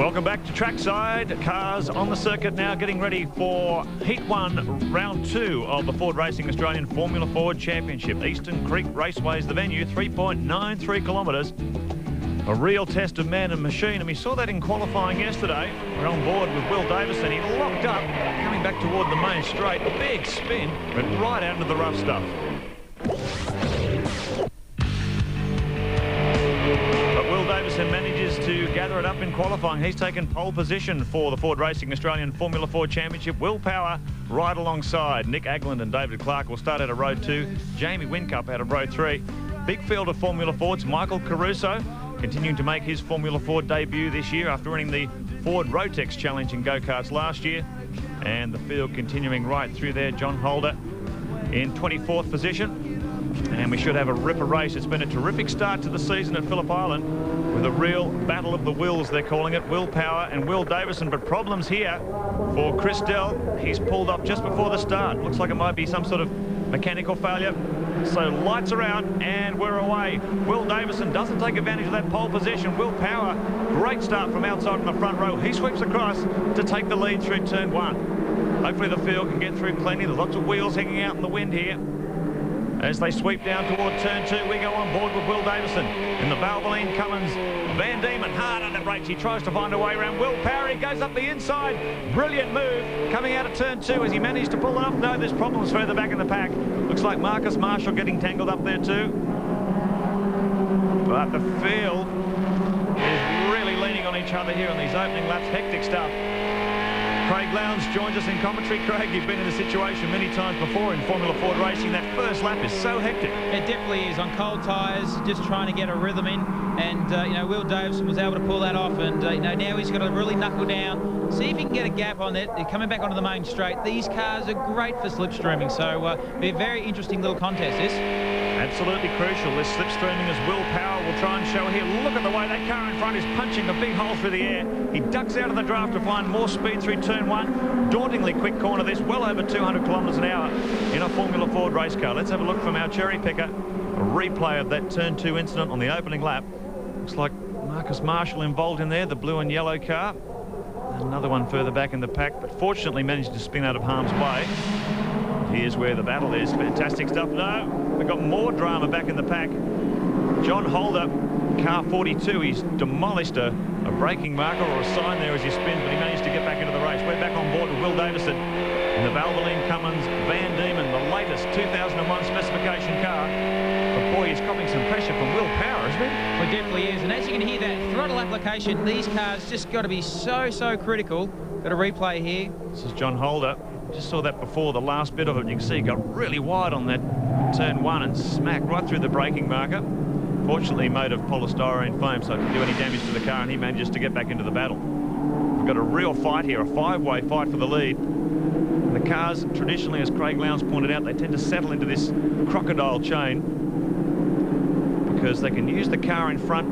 Welcome back to trackside. Cars on the circuit now getting ready for Heat 1, Round 2 of the Ford Racing Australian Formula Ford Championship. Eastern Creek Raceway is the venue, 3.93 kilometres. A real test of man and machine, and we saw that in qualifying yesterday. We're on board with Will Davison. He locked up, coming back toward the main straight. A big spin, went right out into the rough stuff. Davison manages to gather it up in qualifying. He's taken pole position for the Ford Racing Australian Formula Ford Championship. Will Power right alongside. Nick Agland and David Clark will start out of row 2. Jamie Whincup out of row 3. Big field of Formula Fords. Michael Caruso continuing to make his Formula Ford debut this year after winning the Ford Rotex Challenge in go-karts last year. And the field continuing right through there. John Holder in 24th position. And we should have a ripper race. It's been a terrific start to the season at Phillip Island with a real battle of the wills, they're calling it. Will Power and Will Davison, but problems here for Chris Dell. He's pulled off just before the start. Looks like it might be some sort of mechanical failure. So lights around and we're away. Will Davison doesn't take advantage of that pole position. Will Power, great start from outside in the front row. He sweeps across to take the lead through turn 1. Hopefully the field can get through plenty. There's lots of wheels hanging out in the wind here. As they sweep down toward turn 2, we go on board with Will Davison. In the Valvoline Cummins, Van Diemen hard under brakes. He tries to find a way around Will Power. He goes up the inside. Brilliant move coming out of turn 2 as he managed to pull it off. No, there's problems further back in the pack. Looks like Marcus Marshall getting tangled up there too. But the field is really leaning on each other here on these opening laps. Hectic stuff. Craig Lowndes joins us in commentary. Craig, you've been in a situation many times before in Formula Ford racing. That first lap is so hectic. It definitely is. On cold tyres, just trying to get a rhythm in. And, you know, Will Davison was able to pull that off. And, you know, now he's got to really knuckle down, see if he can get a gap on that. They're coming back onto the main straight. These cars are great for slipstreaming. So, be a very interesting little contest, this. Absolutely crucial. This slipstreaming as Will Power will try and show here. Look at the way that car in front is punching a big hole through the air. He ducks out of the draft to find more speed through turn 1. Dauntingly quick corner this, well over 200 kilometres an hour in a Formula Ford race car. Let's have a look from our cherry picker. A replay of that turn 2 incident on the opening lap. Looks like Marcus Marshall involved in there, the blue and yellow car. Another one further back in the pack, but fortunately managed to spin out of harm's way. Here's where the battle is. Fantastic stuff. No, we've got more drama back in the pack. John Holder, car 42, he's demolished a braking marker or a sign there as he spins, but he managed to get back into the race. We're back on board with Will Davison in the Valvoline Cummins Van Diemen, the latest 2001 specification car. But boy, he's copping some pressure from Will Power, isn't he? Well, it definitely is. And as you can hear that throttle application, these cars just got to be so critical. Got a replay here. This is John Holder. Just saw that before, the last bit of it. You can see he got really wide on that turn 1 and smacked right through the braking marker. Fortunately, made of polystyrene foam, so it didn't do any damage to the car, and he manages to get back into the battle. We've got a real fight here, a 5-way fight for the lead. And the cars, traditionally, as Craig Lowndes pointed out, they tend to settle into this crocodile chain because they can use the car in front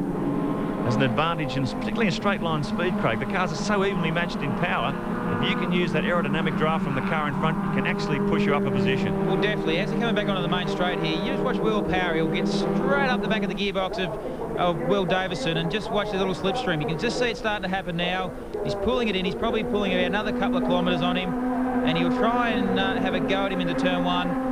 as an advantage, and particularly in straight line speed, Craig. The cars are so evenly matched in power. If you can use that aerodynamic draft from the car in front, it can actually push you up a position. Well, definitely. As they're coming back onto the main straight here, you just watch Will Power. He'll get straight up the back of the gearbox of Will Davison, and just watch the little slipstream. You can just see it starting to happen now. He's pulling it in. He's probably pulling about another couple of kilometres on him, and he'll try and have a go at him into turn 1.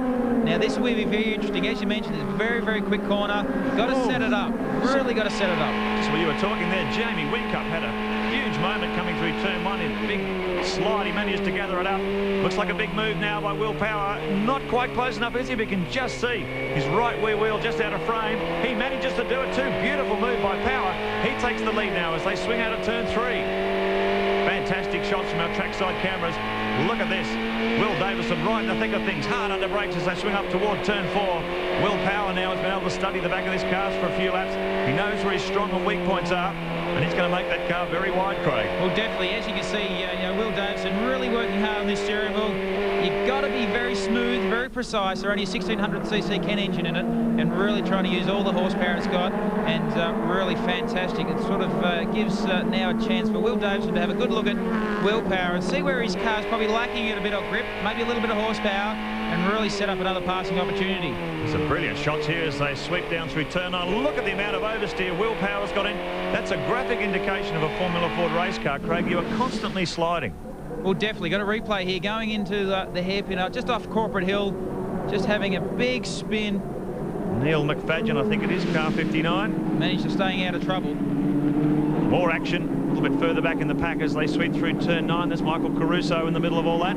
Now, this will be very interesting. As you mentioned, it's a very quick corner. Got to set it up. Really got to set it up. Just while you were talking there, Jamie Whincup had a huge moment coming through turn 1 in a big slide. He managed to gather it up. Looks like a big move now by Will Power. Not quite close enough, is he? But you can just see his right rear wheel just out of frame. He manages to do it too. Beautiful move by Power. He takes the lead now as they swing out of turn 3. Fantastic shots from our trackside cameras. Look at this. Will Davison right in the thick of things, hard under brakes as they swing up toward turn 4. Will Power now has been able to study the back of this car for a few laps. He knows where his strong and weak points are, and he's going to make that car very wide, Craig. Well, definitely. As you can see, you know, Will Davison really working hard on this steering wheel. You've got to be very smooth, very precise. There's only a 1600cc Ken engine in it, and really trying to use all the horsepower it's got, and really fantastic. It sort of gives now a chance for Will Davison to have a good look at Will Power and see where his car's probably lacking a bit of grip, maybe a little bit of horsepower. and really set up another passing opportunity. Some brilliant shots here as they sweep down through turn 9. Look at the amount of oversteer Will Power's got in. That's a graphic indication of a Formula Ford race car, Craig. You are constantly sliding. Well, definitely. Got a replay here going into the hairpin just off Corporate Hill, just having a big spin. Neil McFadden, I think it is, car 59. Managed to staying out of trouble. More action a little bit further back in the pack as they sweep through turn 9. There's Michael Caruso in the middle of all that.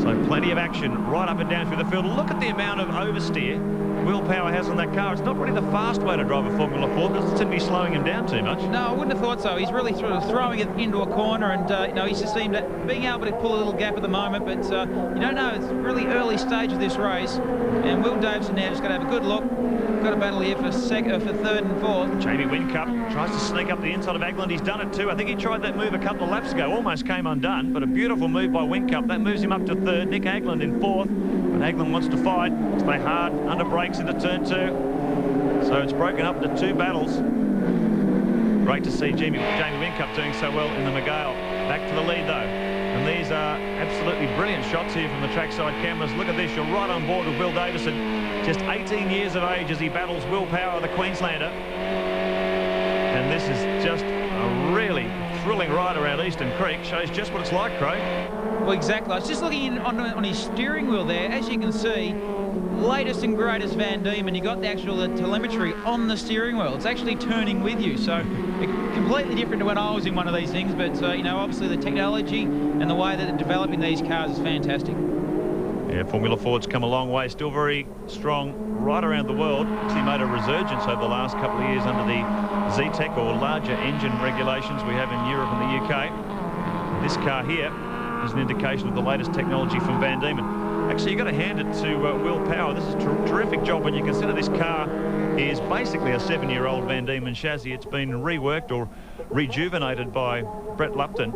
So plenty of action right up and down through the field. Look at the amount of oversteer Will Power has on that car. It's not really the fast way to drive a Formula Ford. It doesn't seem to be slowing him down too much. No, I wouldn't have thought so. He's really sort of throwing it into a corner, and you know, he's just seemed being able to pull a little gap at the moment. But you don't know. It's really early stage of this race, and Will Davison now just got to have a good look. Got a battle here for third and fourth. Jamie Whincup tries to sneak up the inside of Agland. He's done it too. I think he tried that move a couple of laps ago. Almost came undone, but a beautiful move by Whincup. That moves him up to third. Nick Agland in fourth. But Agland wants to fight. Stay hard under brakes into turn 2. So it's broken up into 2 battles. Great to see Jamie Whincup doing so well in the McGale. Back to the lead though. And these are absolutely brilliant shots here from the trackside cameras. Look at this. You're right on board with Will Davison. Just 18 years of age as he battles Will Power, the Queenslander. And this is just a really thrilling ride around Eastern Creek. Shows just what it's like, Craig. Well, exactly. I was just looking on his steering wheel there. As you can see, latest and greatest Van Diemen. You got the actual telemetry on the steering wheel. It's actually turning with you. So completely different to when I was in one of these things. But, you know, obviously the technology and the way that they're developing these cars is fantastic. Yeah, Formula Ford's come a long way. Still very strong right around the world. Actually made a resurgence over the last couple of years under the Z-Tech or larger engine regulations we have in Europe and the UK. This car here is an indication of the latest technology from Van Diemen. Actually, you've got to hand it to Will Power. This is a terrific job when you consider this car is basically a 7-year-old Van Diemen chassis. It's been reworked or rejuvenated by Brett Lupton,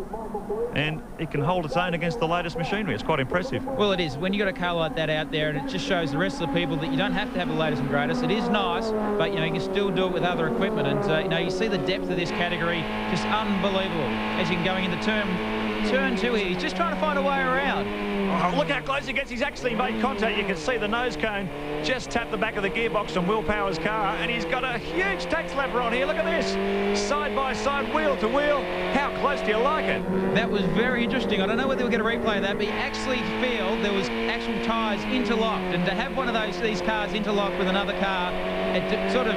and it can hold its own against the latest machinery. It's quite impressive. Well, it is. When you've got a car like that out there, and it just shows the rest of the people that you don't have to have the latest and greatest. It is nice, but, you know, you can still do it with other equipment. And, you know, you see the depth of this category, just unbelievable. As you can going into turn 2 here, he's just trying to find a way around. Oh, look how close he gets. He's actually made contact. You can see the nose cone just tap the back of the gearbox on Will Power's car, and he's got a huge tax lapper on here. Look at this. Side by side, wheel to wheel. How close do you like it? That was very interesting. I don't know whether we're going to replay that, but you actually feel there was actual tyres interlocked, and to have one of these cars interlocked with another car, it's sort of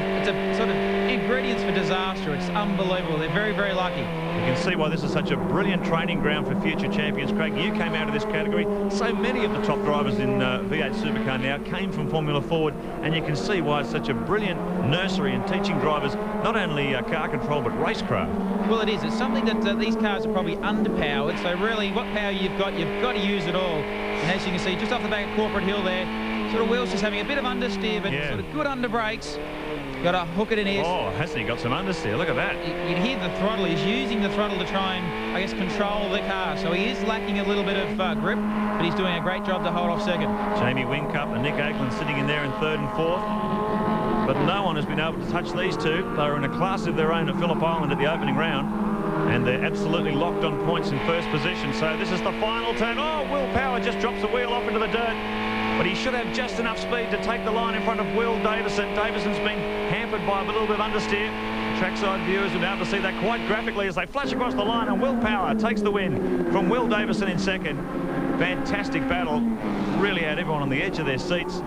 ingredients for disaster. It's unbelievable. They're very, very lucky. You can see why this is such a brilliant training ground for future champions. Craig, you came out of this category. So many of the top drivers in V8 Supercar now came from Formula Ford, and you can see why it's such a brilliant nursery in teaching drivers not only car control but racecraft. Well, it is. It's something that these cars are probably underpowered, so really what power you've got to use it all. And as you can see, just off the back of Corporate Hill there, sort of Will's just having a bit of understeer, but sort of good under brakes. Got to hook it in here. Oh, hasn't he got some understeer? Look at that. You can hear the throttle. He's using the throttle to try and, I guess, control the car. So he is lacking a little bit of grip, but he's doing a great job to hold off second. Jamie Whincup and Nick Agland sitting in there in third and fourth. But no one has been able to touch these two. They were in a class of their own at Phillip Island at the opening round, and they're absolutely locked on points in first position. So this is the final turn. Oh, Will Power just drops the wheel off into the dirt. But he should have just enough speed to take the line in front of Will Davison. Davison's been hampered by a little bit of understeer. Trackside viewers will be able to see that quite graphically as they flash across the line, and Will Power takes the win from Will Davison in second. Fantastic battle. Really had everyone on the edge of their seats.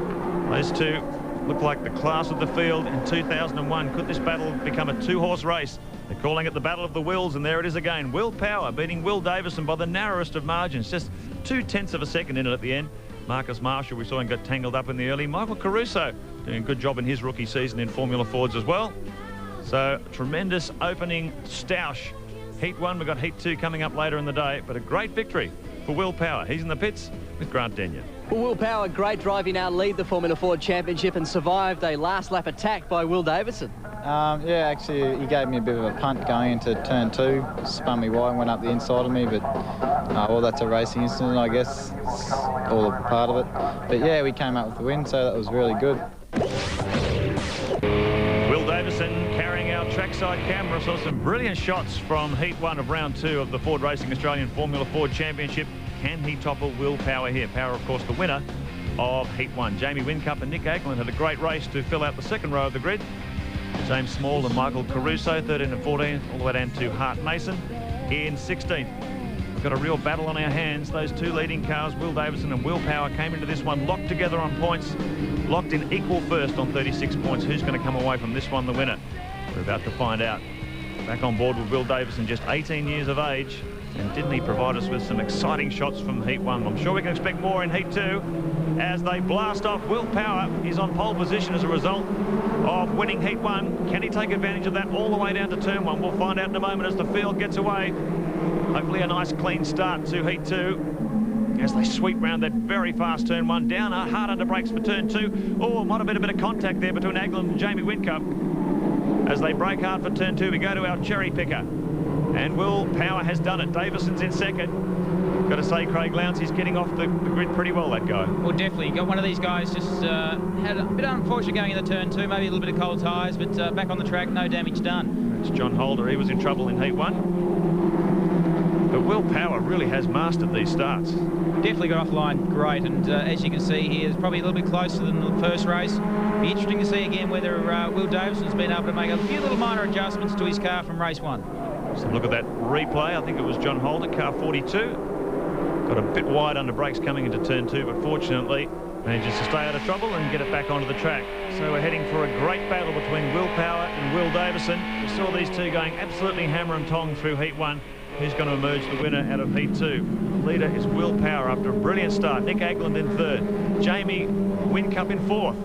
Those two look like the class of the field in 2001. Could this battle become a 2-horse race? They're calling it the Battle of the Wills, and there it is again. Will Power beating Will Davison by the narrowest of margins. Just 0.2 of a second in it at the end. Marcus Marshall, we saw him get tangled up in the early. Michael Caruso doing a good job in his rookie season in Formula Fords as well. So tremendous opening stoush. Heat 1, we've got Heat 2 coming up later in the day, but a great victory for Will Power. He's in the pits with Grant Denyer. Well, Will Power, great drive. He now lead the Formula Ford Championship and survived a last lap attack by Will Davison. Yeah, actually, he gave me a bit of a punt going into turn 2. Spun me wide, went up the inside of me, but well, that's a racing incident, I guess. It's all a part of it. But yeah, we came out with the win, so that was really good. Will Davison carrying our trackside camera. Saw some brilliant shots from Heat 1 of round 2 of the Ford Racing Australian Formula Ford Championship. Can he topple Will Power here? Power, of course, the winner of Heat 1. Jamie Whincup and Nick Aglin had a great race to fill out the second row of the grid. James Small and Michael Caruso, 13 and 14, all the way down to Hart Mason in 16th. We've got a real battle on our hands. Those two leading cars, Will Davison and Will Power, came into this one locked together on points, locked in equal first on 36 points. Who's going to come away from this one the winner? We're about to find out. Back on board with Will Davison, just 18 years of age, and didn't he provide us with some exciting shots from Heat 1? I'm sure we can expect more in Heat 2 as they blast off. Will Power is on pole position as a result of winning Heat 1. Can he take advantage of that all the way down to turn 1? We'll find out in a moment as the field gets away. Hopefully a nice clean start to Heat 2 as they sweep round that very fast turn 1. Down hard under brakes for turn 2. Oh, might have been a bit of contact there between Aglin and Jamie Whincup. As they brake hard for turn 2, we go to our cherry picker. And Will Power has done it. Davison's in second. Got to say, Craig Lowndes, he's getting off the grid pretty well, that guy. Well, definitely. Got one of these guys just had a bit unfortunate going into turn 2, maybe a little bit of cold tyres, but back on the track, no damage done. It's John Holder. He was in trouble in Heat 1. But Will Power really has mastered these starts. Definitely got offline great, and as you can see here, it's probably a little bit closer than the first race. Be interesting to see again whether Will Davison's been able to make a few little minor adjustments to his car from race 1. So look at that replay. I think it was John Holder, car 42. Got a bit wide under brakes coming into turn 2, but fortunately manages to stay out of trouble and get it back onto the track. So we're heading for a great battle between Will Power and Will Davison. We saw these two going absolutely hammer and tong through Heat 1. Who's going to emerge the winner out of Heat 2? Leader is Will Power after a brilliant start. Nick Aglin in third. Jamie Whincup in fourth.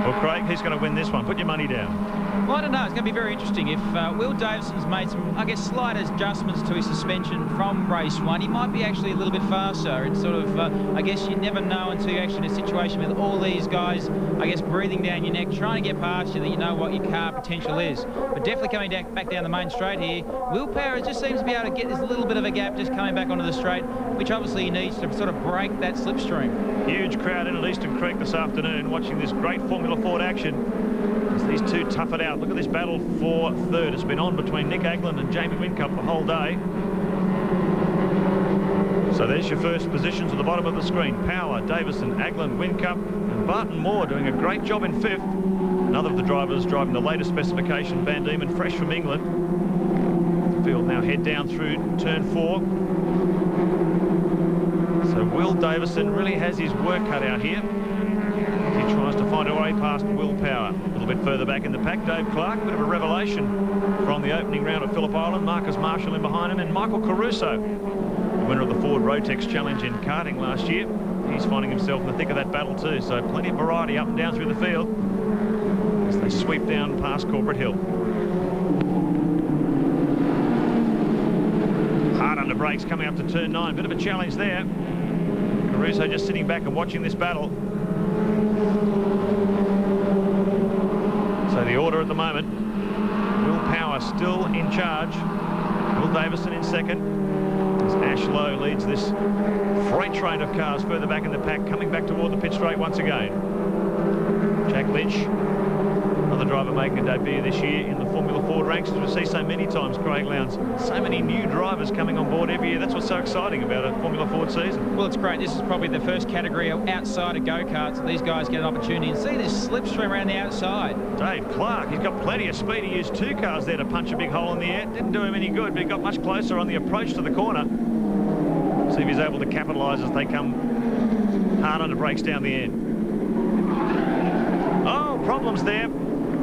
Well, Craig, who's going to win this one? Put your money down. Well, I don't know. It's going to be very interesting. If Will Davison's made some, I guess, slight adjustments to his suspension from race 1, he might be actually a little bit faster. It's sort of, I guess you never know until you're actually in a situation with all these guys, I guess, breathing down your neck, trying to get past you, that you know what your car potential is. But definitely coming back down the main straight here, Will Power just seems to be able to get this little bit of a gap just coming back onto the straight, which obviously he needs to sort of break that slipstream. Huge crowd in at Eastern Creek this afternoon watching this great Formula Ford action as these two tough it out. Look at this battle for third. It's been on between Nick Aglin and Jamie Whincup the whole day. So there's your first positions at the bottom of the screen. Power, Davison, Aglin, Whincup, and Barton Moore doing a great job in fifth. Another of the drivers driving the latest specification, Van Diemen, fresh from England. The field now head down through turn 4. So Will Davison really has his work cut out here. He tries to find a way past Will Power. A little bit further back in the pack, Dave Clark, a bit of a revelation from the opening round at Phillip Island. Marcus Marshall in behind him, and Michael Caruso, the winner of the Ford Rotex Challenge in karting last year. He's finding himself in the thick of that battle too, so plenty of variety up and down through the field as they sweep down past Corporate Hill. Hard under brakes coming up to turn 9. Bit of a challenge there. Caruso just sitting back and watching this battle. So the order at the moment, Will Power still in charge. Will Davison in second. As Ash Lowe leads this freight train of cars further back in the pack, coming back toward the pit straight once again. Jack Lynch, another driver making a debut this year in the Formula Ford ranks, as we see so many times, Craig Lowndes. So many new drivers coming on board every year. That's what's so exciting about a Formula Ford season. Well, it's great. This is probably the first category outside of go-karts that these guys get an opportunity. And see this slipstream around the outside. Dave Clark, he's got plenty of speed. He used 2 cars there to punch a big hole in the air. Didn't do him any good, but he got much closer on the approach to the corner. See if he's able to capitalise as they come hard under brakes down the end. Oh, problems there.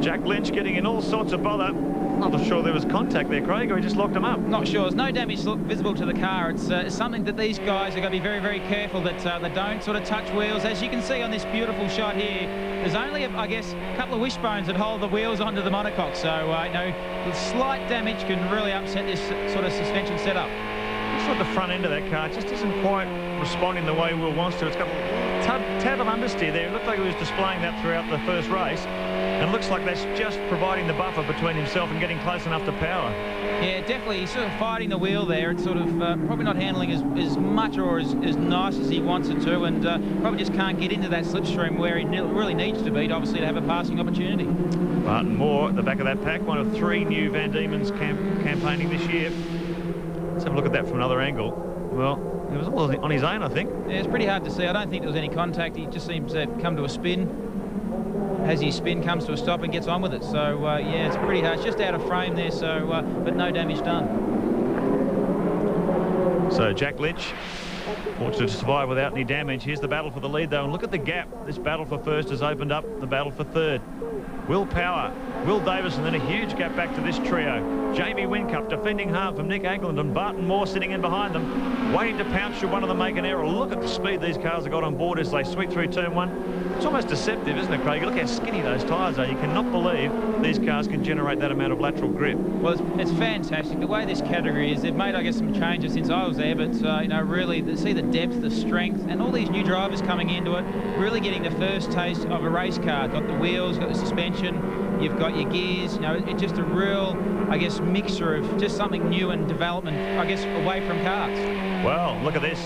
Jack Lynch getting in all sorts of bother. I'm not sure there was contact there, Craig, or he just locked him up. Not sure. There's no damage visible to the car. It's something that these guys are going to be very, very careful that they don't sort of touch wheels. As you can see on this beautiful shot here, there's only, I guess, a couple of wishbones that hold the wheels onto the monocoque. So, you know, the slight damage can really upset this sort of suspension setup. Looks like the front end of that car just isn't quite responding the way Will wants to. It's got a tad of understeer there. It looked like he was displaying that throughout the first race. And it looks like that's just providing the buffer between himself and getting close enough to Power. Yeah, definitely. He's sort of fighting the wheel there. It's sort of probably not handling as much or as nice as he wants it to, and probably just can't get into that slipstream where he really needs to be, obviously, to have a passing opportunity. Barton Moore at the back of that pack, one of 3 new Van Diemens campaigning this year. Let's have a look at that from another angle. Well, he was all on his own, I think. Yeah, it's pretty hard to see. I don't think there was any contact. He just seems to come to a spin. As his spin comes to a stop and gets on with it. So, yeah, it's pretty hard. It's just out of frame there, so but no damage done. So Jack Lynch fortunate to survive without any damage. Here's the battle for the lead, though, and look at the gap. This battle for first has opened up the battle for third. Will Power, Will Davison, then a huge gap back to this trio. Jamie Whincup defending hard from Nick Agland, and Barton Moore sitting in behind them, waiting to pounce should one of them make an error. Look at the speed these cars have got on board as they sweep through turn one. It's almost deceptive, isn't it, Craig? Look how skinny those tyres are. You cannot believe these cars can generate that amount of lateral grip. Well, it's fantastic. The way this category is, they've made, I guess, some changes since I was there, but, you know, really, see the depth, the strength, and all these new drivers coming into it, really getting the first taste of a race car. Got the wheels, got the suspension, you've got your gears, you know, it's just a real, I guess, mixture of just something new and development, I guess, away from karts. Well, look at this.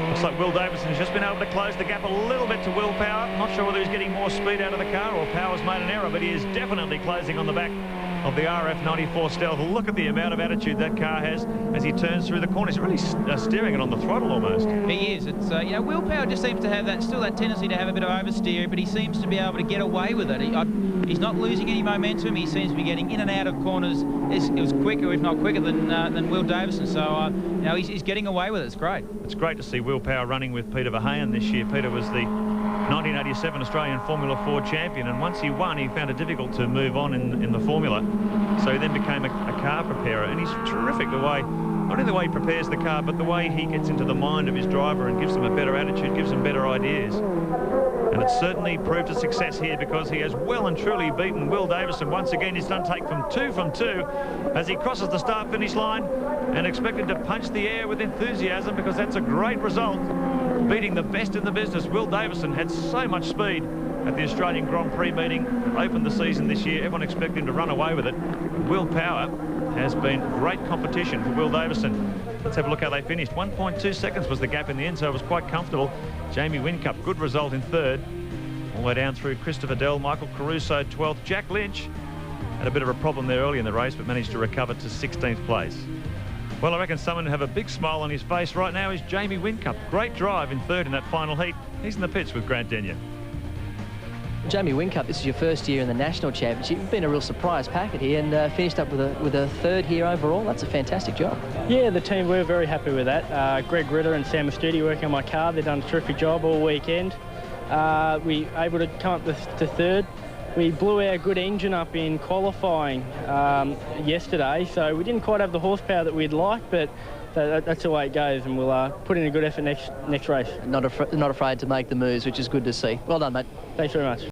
Looks like Will Davison has just been able to close the gap a little bit to Will Power. Not sure whether he's getting more speed out of the car or Power's made an error, but he is definitely closing on the back of the RF94 Stealth. Look at the amount of attitude that car has as he turns through the corners. He's really steering it on the throttle almost. He is. It's you know, Will Power just seems to have that tendency to have a bit of oversteer, but he seems to be able to get away with it. He's not losing any momentum. He seems to be getting in and out of corners. It was quicker, if not quicker, than Will Davison. So you know, he's getting away with it. It's great. It's great to see Will Power running with Peter Verheyen this year. Peter was the 1987 Australian Formula 4 champion, and once he won, he found it difficult to move on in the formula. So he then became a car preparer, and he's terrific the way, not only the way he prepares the car, but the way he gets into the mind of his driver and gives them a better attitude, gives them better ideas. And it's certainly proved a success here because he has well and truly beaten Will Davison. Once again, he's done take from two as he crosses the start-finish line, and expected to punch the air with enthusiasm because that's a great result. Beating the best in the business. Will Davison had so much speed at the Australian Grand Prix meeting, opened the season this year. Everyone expected him to run away with it. Will Power has been great competition for Will Davison. Let's have a look how they finished. 1.2 seconds was the gap in the end, so it was quite comfortable. Jamie Whincup, good result in third. All the way down through Christopher Dell, Michael Caruso, 12th. Jack Lynch had a bit of a problem there early in the race, but managed to recover to 16th place. Well, I reckon someone who have a big smile on his face right now is Jamie Whincup. Great drive in third in that final heat. He's in the pits with Grant Denyer. Jamie Whincup, this is your first year in the National Championship. You've been a real surprise packet here and finished up with a third here overall. That's a fantastic job. Yeah, the team, we're very happy with that. Greg Ritter and Sam Astudi working on my car. They've done a terrific job all weekend. We were able to come up to third. We blew our good engine up in qualifying yesterday, so we didn't quite have the horsepower that we'd like, but that's the way it goes, and we'll put in a good effort next race. Not afraid to make the moves, which is good to see. Well done, mate. Thanks very much.